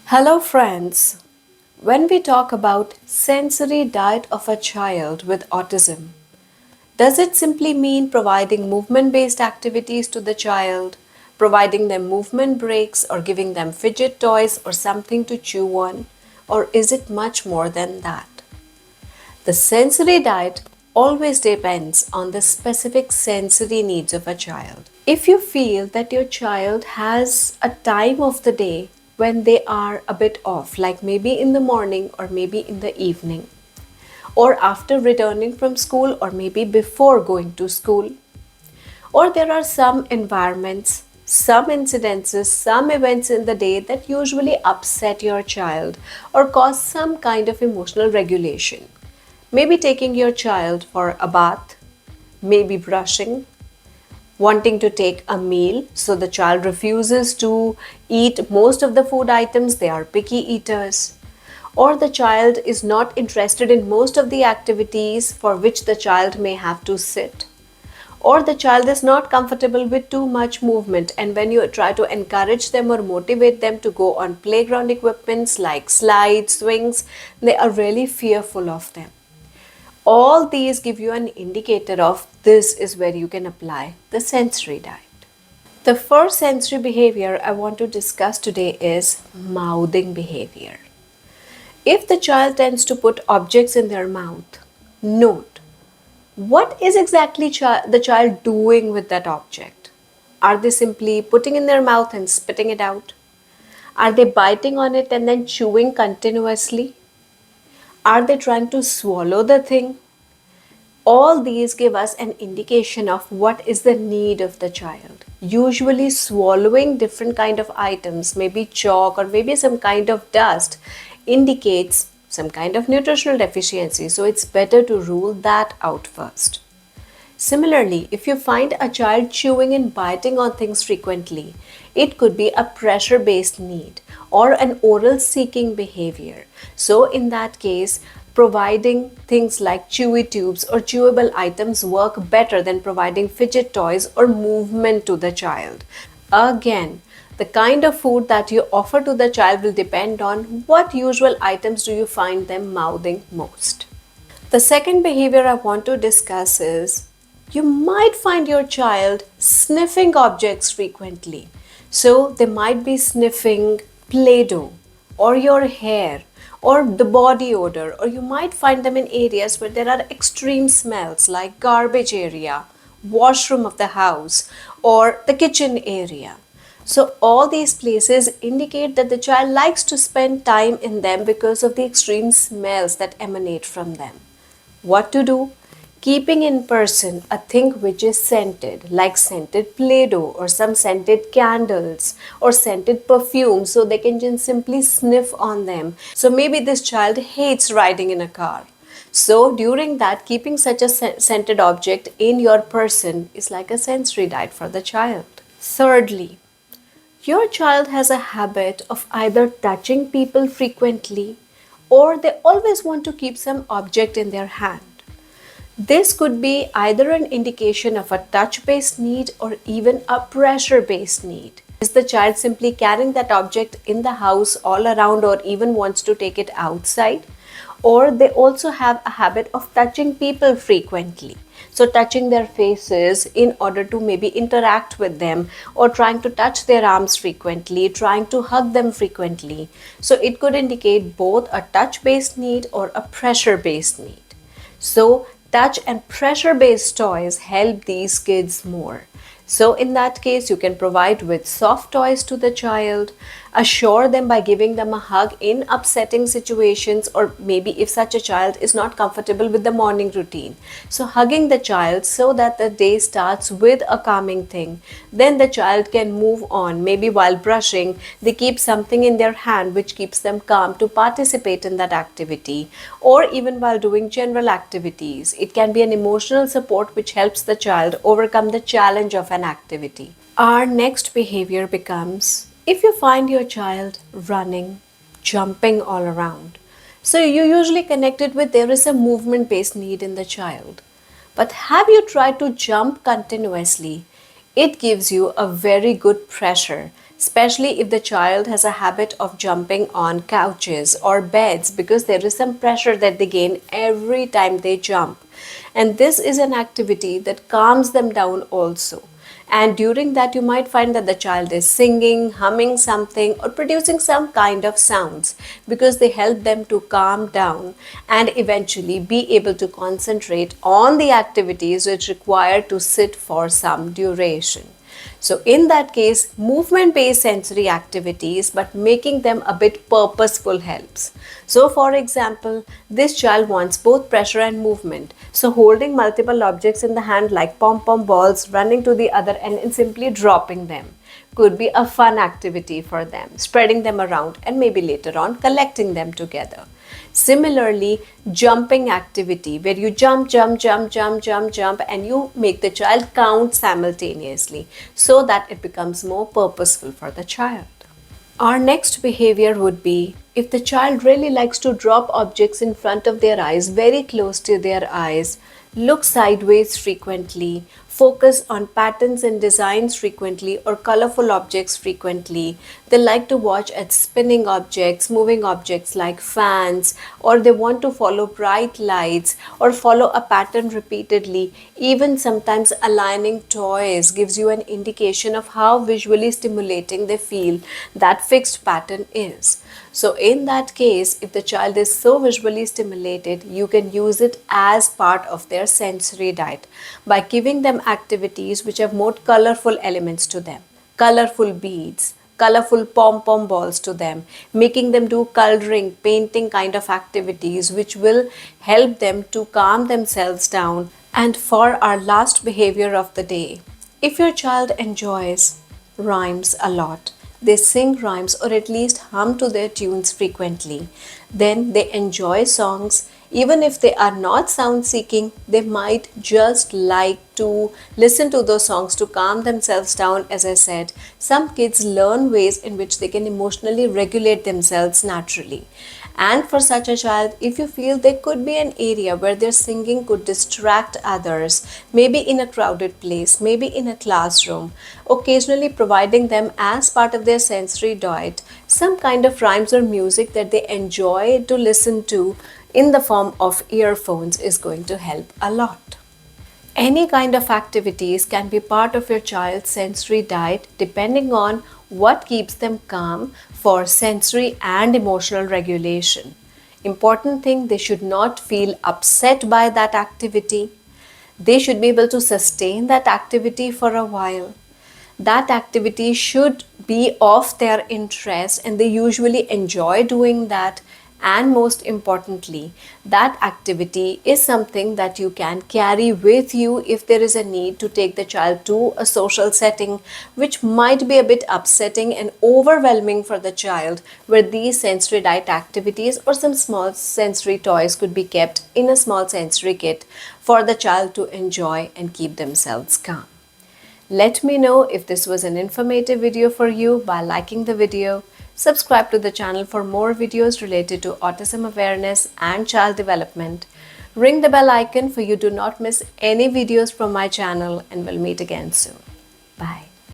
Hello, friends. When we talk about sensory diet of a child with autism, does it simply mean providing movement based activities to the child, providing them movement breaks, or giving them fidget toys or something to chew on? Or is it much more than that? The sensory diet always depends on the specific sensory needs of a child. If you feel that your child has a time of the day when they are a bit off, like maybe in the morning or maybe in the evening, or after returning from school, or maybe before going to school, or there are some environments, some incidences, some events in the day that usually upset your child or cause some kind of emotional regulation. Maybe taking your child for a bath, maybe brushing, wanting to take a meal, so the child refuses to eat most of the food items, they are picky eaters. Or the child is not interested in most of the activities for which the child may have to sit. Or the child is not comfortable with too much movement, and when you try to encourage them or motivate them to go on playground equipments like slides, swings, they are really fearful of them. All these give you an indicator of this is where you can apply the sensory diet. The first sensory behavior I want to discuss today is mouthing behavior. If the child tends to put objects in their mouth, note what is exactly the child doing with that object. Are they simply putting in their mouth and spitting it out? Are they biting on it and then chewing continuously? Are they trying to swallow the thing? All these give us an indication of what is the need of the child. Usually swallowing different kind of items, maybe chalk or maybe some kind of dust, indicates some kind of nutritional deficiency. So it's better to rule that out first. Similarly, if you find a child chewing and biting on things frequently, it could be a pressure based need or an oral seeking behavior. So, in that case, providing things like chewy tubes or chewable items work better than providing fidget toys or movement to the child. Again, the kind of food that you offer to the child will depend on what usual items do you find them mouthing most. The second behavior I want to discuss is you might find your child sniffing objects frequently. So they might be sniffing Play Doh or your hair or the body odor, or you might find them in areas where there are extreme smells like garbage area, washroom of the house, or the kitchen area. So all these places indicate that the child likes to spend time in them because of the extreme smells that emanate from them. What to do? Keeping in person a thing which is scented, like scented Play-Doh or some scented candles or scented perfume, so they can just simply sniff on them. So maybe this child hates riding in a car. So during that, keeping such a scented object in your person is like a sensory diet for the child. Thirdly, your child has a habit of either touching people frequently or they always want to keep some object in their hand. This could be either an indication of a touch-based need or even a pressure-based need. Is the child simply carrying that object in the house all around or even wants to take it outside? Or they also have a habit of touching people frequently. So touching their faces in order to maybe interact with them, or trying to touch their arms frequently, trying to hug them frequently. So it could indicate both a touch-based need or a pressure-based need. So touch and pressure based toys help these kids more. So in that case, you can provide with soft toys to the child, assure them by giving them a hug in upsetting situations, or maybe if such a child is not comfortable with the morning routine. So hugging the child so that the day starts with a calming thing. Then the child can move on. Maybe while brushing, they keep something in their hand which keeps them calm to participate in that activity. Or even while doing general activities, it can be an emotional support which helps the child overcome the challenge of an activity. Our next behavior becomes if you find your child running, jumping all around. So you usually connect it with there is a movement based need in the child. But have you tried to jump continuously? It gives you a very good pressure especially if the child has a habit of jumping on couches or beds because there is some pressure that they gain every time they jump. And this is an activity that calms them down also. And during that, you might find that the child is singing, humming something, or producing some kind of sounds because they help them to calm down and eventually be able to concentrate on the activities which require to sit for some duration. So, in that case, movement based sensory activities but making them a bit purposeful helps. So, for example, this child wants both pressure and movement. So, holding multiple objects in the hand like pom pom balls, running to the other end and simply dropping them could be a fun activity for them, spreading them around and maybe later on collecting them together. Similarly, jumping activity where you jump, jump, jump, jump, jump, jump, and you make the child count simultaneously so that it becomes more purposeful for the child. Our next behavior would be if the child really likes to drop objects in front of their eyes, very close to their eyes, look sideways frequently, focus on patterns and designs frequently or colorful objects frequently. They like to watch at spinning objects, moving objects like fans, or they want to follow bright lights or follow a pattern repeatedly. Even sometimes aligning toys gives you an indication of how visually stimulating they feel that fixed pattern is. So in that case, if the child is so visually stimulated, you can use it as part of their sensory diet by giving them activities which have more colorful elements to them, colorful beads, colorful pom-pom balls to them, making them do coloring, painting kind of activities which will help them to calm themselves down. And for our last behavior of the day, if your child enjoys rhymes a lot, they sing rhymes or at least hum to their tunes frequently, then they enjoy songs. Even if they are not sound seeking, they might just like to listen to those songs to calm themselves down. As I said, some kids learn ways in which they can emotionally regulate themselves naturally. And for such a child, if you feel there could be an area where their singing could distract others, maybe in a crowded place, maybe in a classroom, occasionally providing them as part of their sensory diet some kind of rhymes or music that they enjoy to listen to in the form of earphones is going to help a lot. Any kind of activities can be part of your child's sensory diet depending on what keeps them calm for sensory and emotional regulation. Important thing, they should not feel upset by that activity. They should be able to sustain that activity for a while. That activity should be of their interest and they usually enjoy doing that. And most importantly, that activity is something that you can carry with you if there is a need to take the child to a social setting, which might be a bit upsetting and overwhelming for the child, where these sensory diet activities or some small sensory toys could be kept in a small sensory kit for the child to enjoy and keep themselves calm. Let me know if this was an informative video for you by liking the video. Subscribe to the channel for more videos related to autism awareness and child development. Ring the bell icon for you to not miss any videos from my channel, and we'll meet again soon. Bye.